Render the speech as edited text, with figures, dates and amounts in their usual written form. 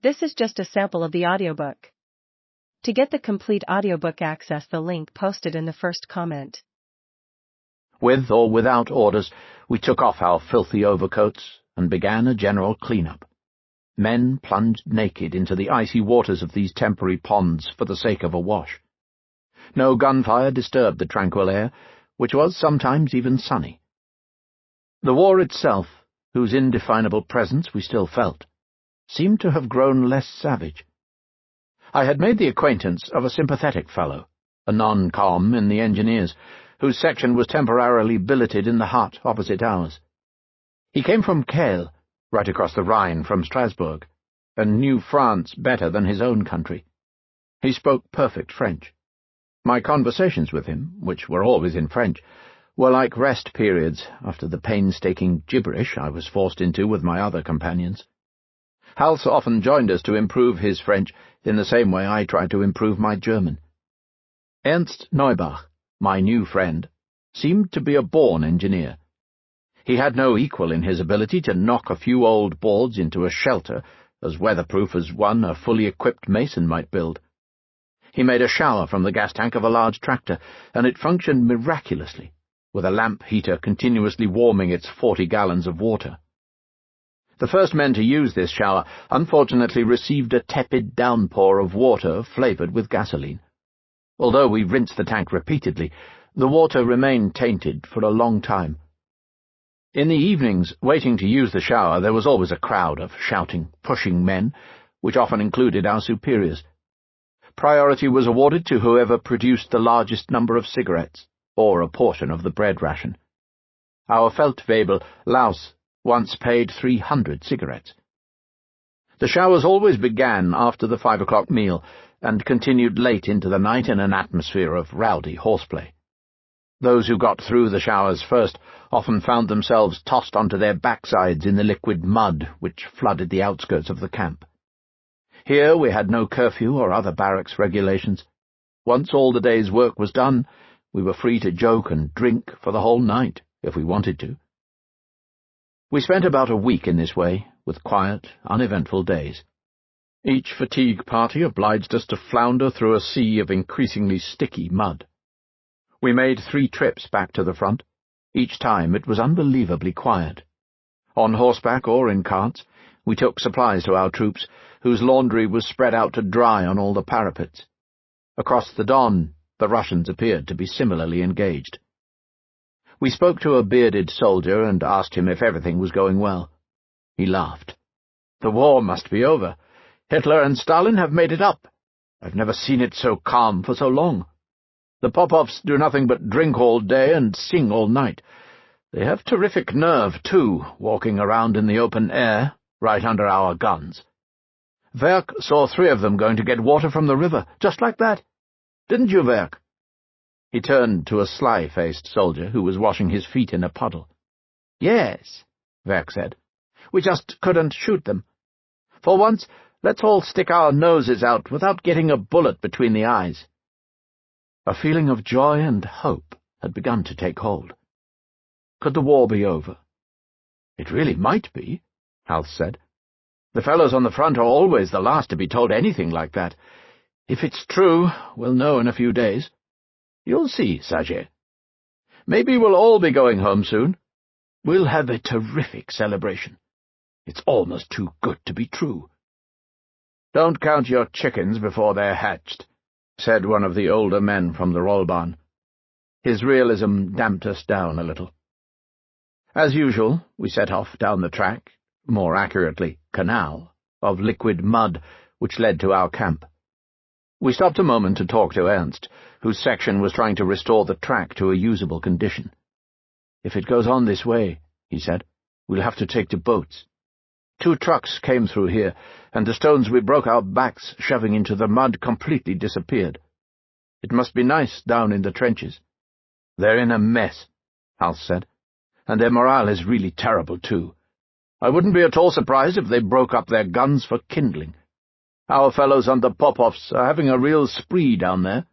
This is just a sample of the audiobook. To get the complete audiobook, access the link posted in the first comment. With or without orders, we took off our filthy overcoats and began a general clean-up. Men plunged naked into the icy waters of these temporary ponds for the sake of a wash. No gunfire disturbed the tranquil air, which was sometimes even sunny. The war itself, whose indefinable presence we still felt, seemed to have grown less savage. I had made the acquaintance of a sympathetic fellow, a non-com in the engineers, whose section was temporarily billeted in the hut opposite ours. He came from Kehl, right across the Rhine from Strasbourg, and knew France better than his own country. He spoke perfect French. My conversations with him, which were always in French, were like rest periods after the painstaking gibberish I was forced into with my other companions. Hals often joined us to improve his French in the same way I tried to improve my German. Ernst Neubach, my new friend, seemed to be a born engineer. He had no equal in his ability to knock a few old boards into a shelter as weatherproof as one a fully equipped mason might build. He made a shower from the gas tank of a large tractor, and it functioned miraculously, with a lamp heater continuously warming its 40 gallons of water. The first men to use this shower unfortunately received a tepid downpour of water flavoured with gasoline. Although we rinsed the tank repeatedly, the water remained tainted for a long time. In the evenings, waiting to use the shower, there was always a crowd of shouting, pushing men, which often included our superiors. Priority was awarded to whoever produced the largest number of cigarettes, or a portion of the bread ration. Our Feldwebel, Laus, once paid 300 cigarettes. The showers always began after the 5 o'clock meal, and continued late into the night in an atmosphere of rowdy horseplay. Those who got through the showers first often found themselves tossed onto their backsides in the liquid mud which flooded the outskirts of the camp. Here we had no curfew or other barracks regulations. Once all the day's work was done, we were free to joke and drink for the whole night, if we wanted to. We spent about a week in this way, with quiet, uneventful days. Each fatigue party obliged us to flounder through a sea of increasingly sticky mud. We made 3 trips back to the front. Each time it was unbelievably quiet. On horseback or in carts, we took supplies to our troops, whose laundry was spread out to dry on all the parapets. Across the Don, the Russians appeared to be similarly engaged. We spoke to a bearded soldier and asked him if everything was going well. He laughed. "The war must be over. Hitler and Stalin have made it up. I've never seen it so calm for so long. The Popovs do nothing but drink all day and sing all night. They have terrific nerve, too, walking around in the open air, right under our guns. Werk saw 3 of them going to get water from the river, just like that. Didn't you, Werk?" He turned to a sly-faced soldier who was washing his feet in a puddle. "Yes," Werk said. "We just couldn't shoot them. For once, let's all stick our noses out without getting a bullet between the eyes." A feeling of joy and hope had begun to take hold. Could the war be over? "It really might be," Hals said. "The fellows on the front are always the last to be told anything like that. If it's true, we'll know in a few days. You'll see, Sajer. Maybe we'll all be going home soon. We'll have a terrific celebration. It's almost too good to be true." "Don't count your chickens before they're hatched," said one of the older men from the Rollbahn. His realism damped us down a little. As usual, we set off down the track, more accurately, canal, of liquid mud which led to our camp. We stopped a moment to talk to Ernst, whose section was trying to restore the track to a usable condition. "If it goes on this way," he said, "we'll have to take to boats. 2 trucks came through here, and the stones we broke our backs shoving into the mud completely disappeared. It must be nice down in the trenches." "They're in a mess," Hals said, "and their morale is really terrible, too. I wouldn't be at all surprised if they broke up their guns for kindling. Our fellows under Popovs are having a real spree down there."